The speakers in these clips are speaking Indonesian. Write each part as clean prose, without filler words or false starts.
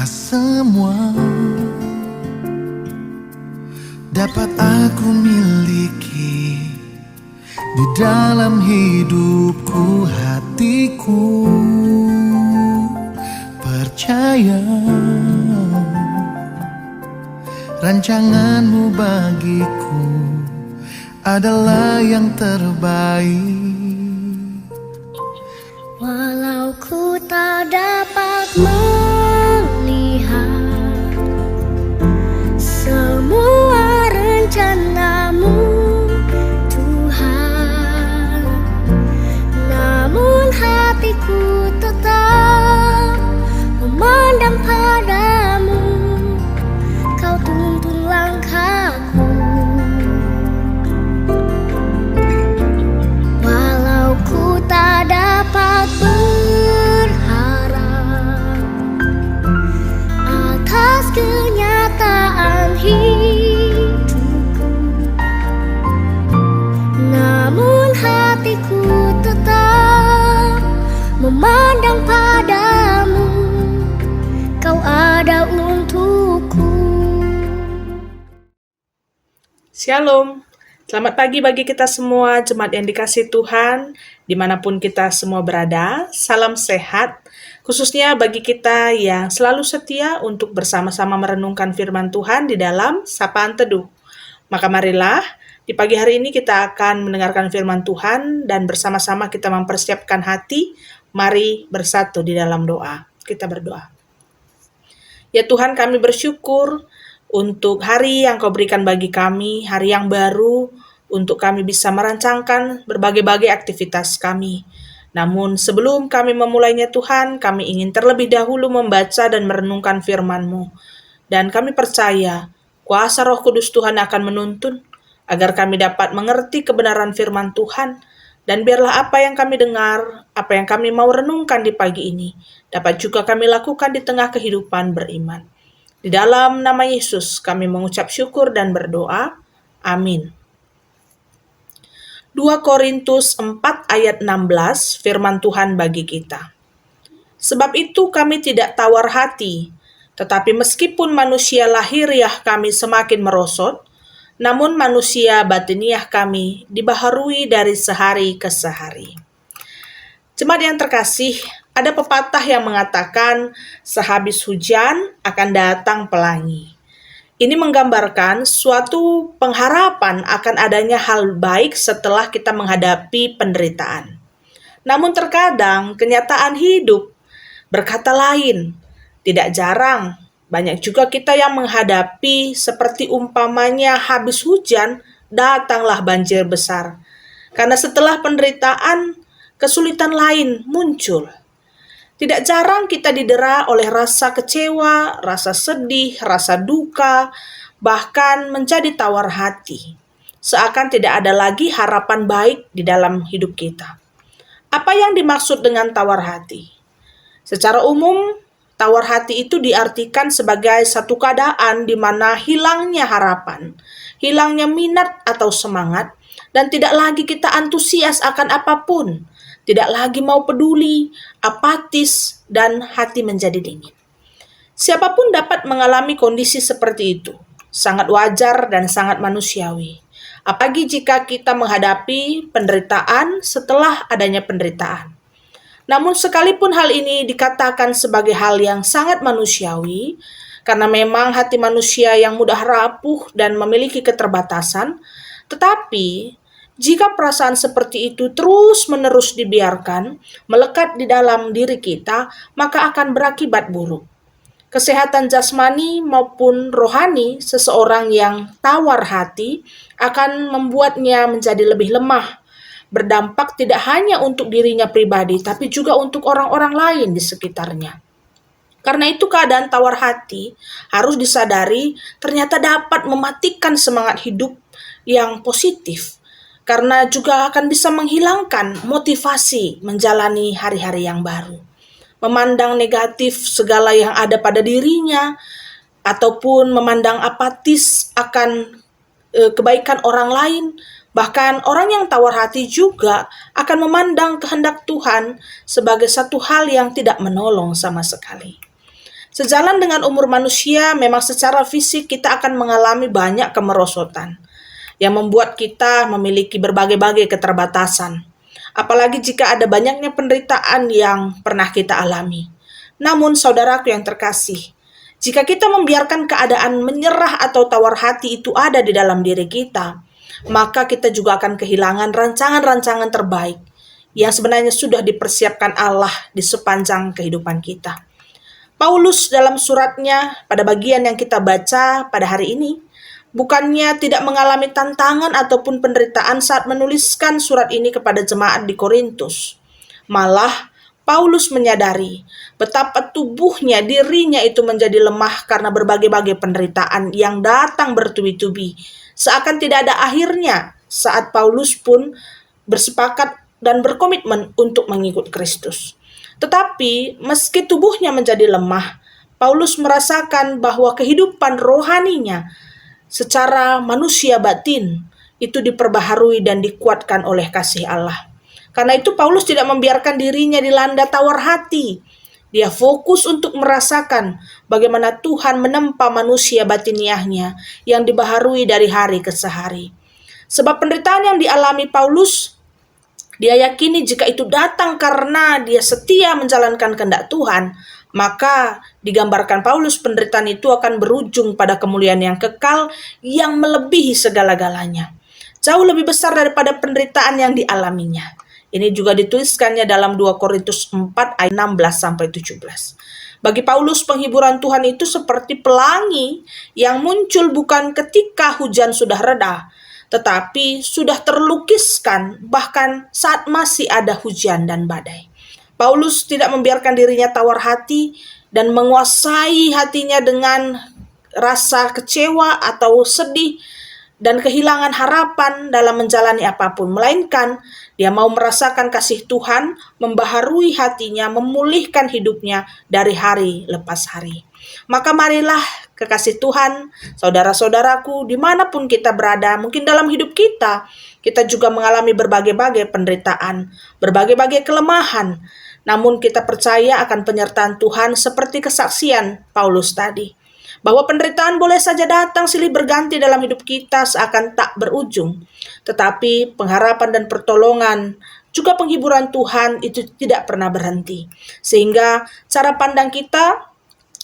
semua dapat aku miliki di dalam hidupku, hatiku percaya rancanganmu bagiku adalah yang terbaik. Walau ku tak dapat melihat semua rencanamu, Tuhan, namun hatiku tetap memandang padamu. Kau tuntun langkahku. Walau ku tak dapat berharap atas kenyataan hidupku, namun hatiku tetap memandang padamu. Kau ada untukku. Shalom, selamat pagi bagi kita semua, jemaat yang dikasihi Tuhan, dimanapun kita semua berada. Salam sehat, khususnya bagi kita yang selalu setia untuk bersama-sama merenungkan firman Tuhan di dalam Sapaan Teduh. Maka marilah, di pagi hari ini kita akan mendengarkan firman Tuhan dan bersama-sama kita mempersiapkan hati. Mari bersatu di dalam doa. Kita berdoa. Ya Tuhan, kami bersyukur untuk hari yang Kau berikan bagi kami, hari yang baru, untuk kami bisa merancangkan berbagai-bagai aktivitas kami. Namun sebelum kami memulainya Tuhan, kami ingin terlebih dahulu membaca dan merenungkan firman-Mu. Dan kami percaya, kuasa Roh Kudus Tuhan akan menuntun, agar kami dapat mengerti kebenaran firman Tuhan, dan biarlah apa yang kami dengar, apa yang kami mau renungkan di pagi ini, dapat juga kami lakukan di tengah kehidupan beriman. Di dalam nama Yesus kami mengucap syukur dan berdoa. Amin. 2 Korintus 4 ayat 16 firman Tuhan bagi kita. Sebab itu kami tidak tawar hati, tetapi meskipun manusia lahiriah kami semakin merosot, namun manusia batiniah kami dibaharui dari sehari ke sehari. Jemaat yang terkasih, ada pepatah yang mengatakan sehabis hujan akan datang pelangi. Ini menggambarkan suatu pengharapan akan adanya hal baik setelah kita menghadapi penderitaan. Namun terkadang kenyataan hidup berkata lain. Tidak jarang, banyak juga kita yang menghadapi seperti umpamanya habis hujan, datanglah banjir besar. Karena setelah penderitaan, kesulitan lain muncul. Tidak jarang kita didera oleh rasa kecewa, rasa sedih, rasa duka, bahkan menjadi tawar hati. Seakan tidak ada lagi harapan baik di dalam hidup kita. Apa yang dimaksud dengan tawar hati? Secara umum, tawar hati itu diartikan sebagai satu keadaan di mana hilangnya harapan, hilangnya minat atau semangat, dan tidak lagi kita antusias akan apapun. Tidak lagi mau peduli, apatis, dan hati menjadi dingin. Siapapun dapat mengalami kondisi seperti itu. Sangat wajar dan sangat manusiawi. Apalagi jika kita menghadapi penderitaan setelah adanya penderitaan. Namun sekalipun hal ini dikatakan sebagai hal yang sangat manusiawi, karena memang hati manusia yang mudah rapuh dan memiliki keterbatasan, tetapi jika perasaan seperti itu terus-menerus dibiarkan melekat di dalam diri kita, maka akan berakibat buruk. Kesehatan jasmani maupun rohani seseorang yang tawar hati akan membuatnya menjadi lebih lemah, berdampak tidak hanya untuk dirinya pribadi, tapi juga untuk orang-orang lain di sekitarnya. Karena itu keadaan tawar hati harus disadari ternyata dapat mematikan semangat hidup yang positif, karena juga akan bisa menghilangkan motivasi menjalani hari-hari yang baru. Memandang negatif segala yang ada pada dirinya, ataupun memandang apatis akan kebaikan orang lain. Bahkan orang yang tawar hati juga akan memandang kehendak Tuhan sebagai satu hal yang tidak menolong sama sekali. Sejalan dengan umur manusia, memang secara fisik kita akan mengalami banyak kemerosotan yang membuat kita memiliki berbagai-bagai keterbatasan. Apalagi jika ada banyaknya penderitaan yang pernah kita alami. Namun saudaraku yang terkasih, jika kita membiarkan keadaan menyerah atau tawar hati itu ada di dalam diri kita, maka kita juga akan kehilangan rancangan-rancangan terbaik yang sebenarnya sudah dipersiapkan Allah di sepanjang kehidupan kita. Paulus dalam suratnya pada bagian yang kita baca pada hari ini, bukannya tidak mengalami tantangan ataupun penderitaan saat menuliskan surat ini kepada jemaat di Korintus. Malah, Paulus menyadari betapa tubuhnya, dirinya itu menjadi lemah karena berbagai-bagai penderitaan yang datang bertubi-tubi. Seakan tidak ada akhirnya saat Paulus pun bersepakat dan berkomitmen untuk mengikut Kristus. Tetapi meski tubuhnya menjadi lemah, Paulus merasakan bahwa kehidupan rohaninya secara manusia batin itu diperbaharui dan dikuatkan oleh kasih Allah. Karena itu Paulus tidak membiarkan dirinya dilanda tawar hati. Dia fokus untuk merasakan bagaimana Tuhan menempa manusia batiniahnya yang dibaharui dari hari ke hari. Sebab penderitaan yang dialami Paulus, dia yakini jika itu datang karena dia setia menjalankan kehendak Tuhan, maka digambarkan Paulus penderitaan itu akan berujung pada kemuliaan yang kekal yang melebihi segala-galanya. Jauh lebih besar daripada penderitaan yang dialaminya. Ini juga dituliskannya dalam 2 Korintus 4 ayat 16-17. Bagi Paulus, penghiburan Tuhan itu seperti pelangi yang muncul bukan ketika hujan sudah reda, tetapi sudah terlukiskan bahkan saat masih ada hujan dan badai. Paulus tidak membiarkan dirinya tawar hati dan menguasai hatinya dengan rasa kecewa atau sedih dan kehilangan harapan dalam menjalani apapun, melainkan dia mau merasakan kasih Tuhan membaharui hatinya, memulihkan hidupnya dari hari lepas hari. Maka marilah kekasih Tuhan, saudara-saudaraku, dimanapun kita berada, mungkin dalam hidup kita juga mengalami berbagai-bagai penderitaan, berbagai-bagai kelemahan. Namun kita percaya akan penyertaan Tuhan seperti kesaksian Paulus tadi. Bahwa penderitaan boleh saja datang silih berganti dalam hidup kita seakan tak berujung. Tetapi pengharapan dan pertolongan, juga penghiburan Tuhan itu tidak pernah berhenti. Sehingga cara pandang kita,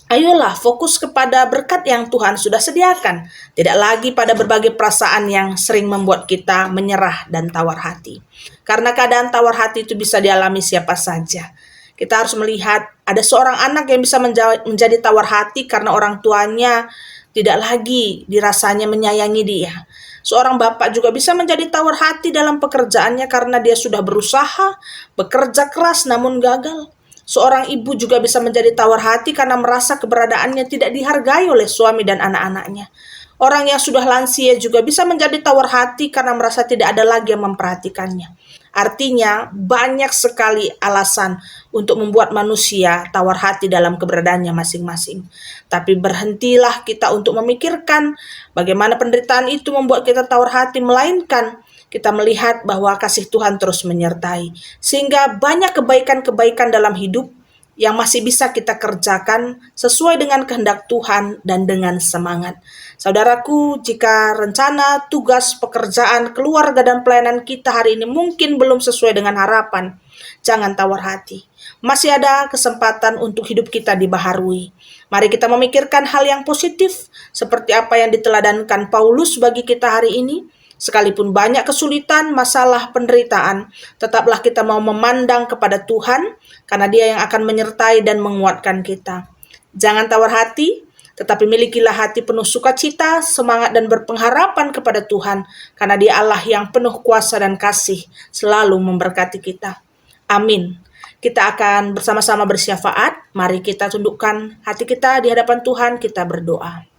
ayolah fokus kepada berkat yang Tuhan sudah sediakan. Tidak lagi pada berbagai perasaan yang sering membuat kita menyerah dan tawar hati. Karena keadaan tawar hati itu bisa dialami siapa saja. Kita harus melihat ada seorang anak yang bisa menjadi tawar hati karena orang tuanya tidak lagi dirasanya menyayangi dia. Seorang bapak juga bisa menjadi tawar hati dalam pekerjaannya karena dia sudah berusaha, bekerja keras namun gagal. Seorang ibu juga bisa menjadi tawar hati karena merasa keberadaannya tidak dihargai oleh suami dan anak-anaknya. Orang yang sudah lansia juga bisa menjadi tawar hati karena merasa tidak ada lagi yang memperhatikannya. Artinya banyak sekali alasan untuk membuat manusia tawar hati dalam keberadaannya masing-masing. Tapi berhentilah kita untuk memikirkan bagaimana penderitaan itu membuat kita tawar hati, melainkan kita melihat bahwa kasih Tuhan terus menyertai. Sehingga banyak kebaikan-kebaikan dalam hidup yang masih bisa kita kerjakan sesuai dengan kehendak Tuhan dan dengan semangat. Saudaraku, jika rencana, tugas, pekerjaan, keluarga, dan pelayanan kita hari ini mungkin belum sesuai dengan harapan, jangan tawar hati. Masih ada kesempatan untuk hidup kita dibaharui. Mari kita memikirkan hal yang positif, seperti apa yang diteladankan Paulus bagi kita hari ini. Sekalipun banyak kesulitan, masalah, penderitaan, tetaplah kita mau memandang kepada Tuhan, karena Dia yang akan menyertai dan menguatkan kita. Jangan tawar hati, tetapi milikilah hati penuh sukacita, semangat dan berpengharapan kepada Tuhan, karena Dia Allah yang penuh kuasa dan kasih, selalu memberkati kita. Amin. Kita akan bersama-sama bersyafaat. Mari kita tundukkan hati kita di hadapan Tuhan, kita berdoa.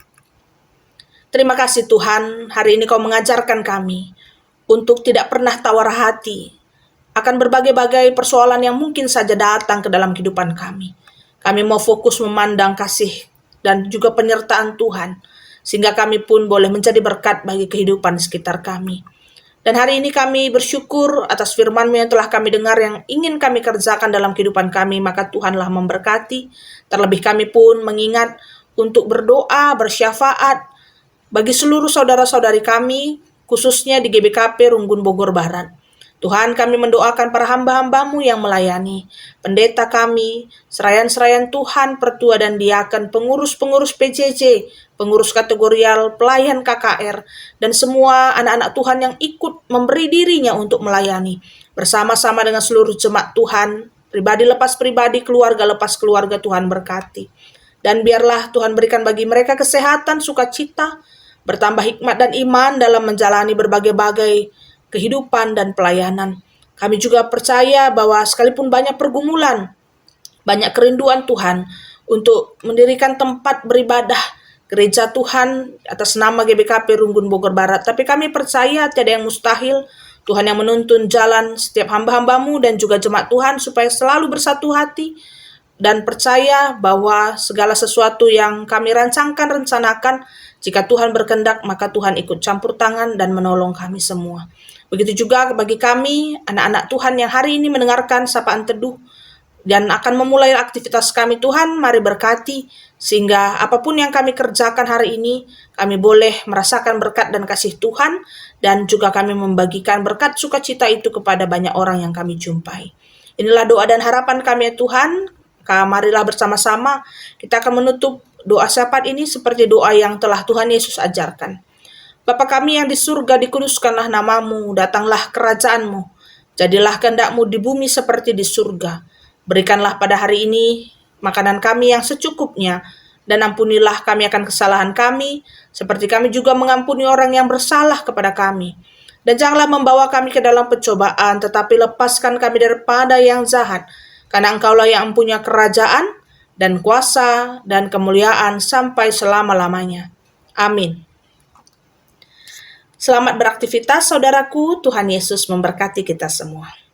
Terima kasih Tuhan, hari ini Kau mengajarkan kami untuk tidak pernah tawar hati akan berbagai-bagai persoalan yang mungkin saja datang ke dalam kehidupan kami. Kami mau fokus memandang kasih dan juga penyertaan Tuhan, sehingga kami pun boleh menjadi berkat bagi kehidupan sekitar kami. Dan hari ini kami bersyukur atas firman-Mu yang telah kami dengar, yang ingin kami kerjakan dalam kehidupan kami, maka Tuhanlah memberkati. Terlebih kami pun mengingat untuk berdoa, bersyafaat bagi seluruh saudara-saudari kami, khususnya di GBKP Runggun Bogor Barat. Tuhan, kami mendoakan para hamba-hamba-Mu yang melayani, pendeta kami, serayan-serayan Tuhan, pertua dan diaken, pengurus-pengurus PJJ, pengurus kategorial, pelayan KKR, dan semua anak-anak Tuhan yang ikut memberi dirinya untuk melayani. Bersama-sama dengan seluruh jemaat Tuhan, pribadi lepas pribadi, keluarga lepas keluarga, Tuhan berkati. Dan biarlah Tuhan berikan bagi mereka kesehatan, sukacita, bertambah hikmat dan iman dalam menjalani berbagai-bagai kehidupan dan pelayanan. Kami juga percaya bahwa sekalipun banyak pergumulan, banyak kerinduan Tuhan untuk mendirikan tempat beribadah gereja Tuhan atas nama GBKP Runggun Bogor Barat, tapi kami percaya tiada yang mustahil. Tuhan yang menuntun jalan setiap hamba-hamba-Mu dan juga jemaat Tuhan supaya selalu bersatu hati dan percaya bahwa segala sesuatu yang kami rencanakan, jika Tuhan berkehendak, maka Tuhan ikut campur tangan dan menolong kami semua. Begitu juga bagi kami, anak-anak Tuhan yang hari ini mendengarkan sapaan teduh dan akan memulai aktivitas kami, Tuhan, mari berkati, sehingga apapun yang kami kerjakan hari ini, kami boleh merasakan berkat dan kasih Tuhan, dan juga kami membagikan berkat sukacita itu kepada banyak orang yang kami jumpai. Inilah doa dan harapan kami, ya Tuhan. Marilah bersama-sama kita akan menutup doa syafaat ini seperti doa yang telah Tuhan Yesus ajarkan. Bapa kami yang di surga, dikuduskanlah nama-Mu, datanglah kerajaan-Mu, jadilah kehendak-Mu di bumi seperti di surga. Berikanlah pada hari ini makanan kami yang secukupnya, dan ampunilah kami akan kesalahan kami, seperti kami juga mengampuni orang yang bersalah kepada kami. Dan janganlah membawa kami ke dalam pencobaan, tetapi lepaskan kami daripada yang jahat, karena Engkaulah yang mempunyai kerajaan, dan kuasa, dan kemuliaan sampai selama-lamanya. Amin. Selamat beraktivitas, saudaraku. Tuhan Yesus memberkati kita semua.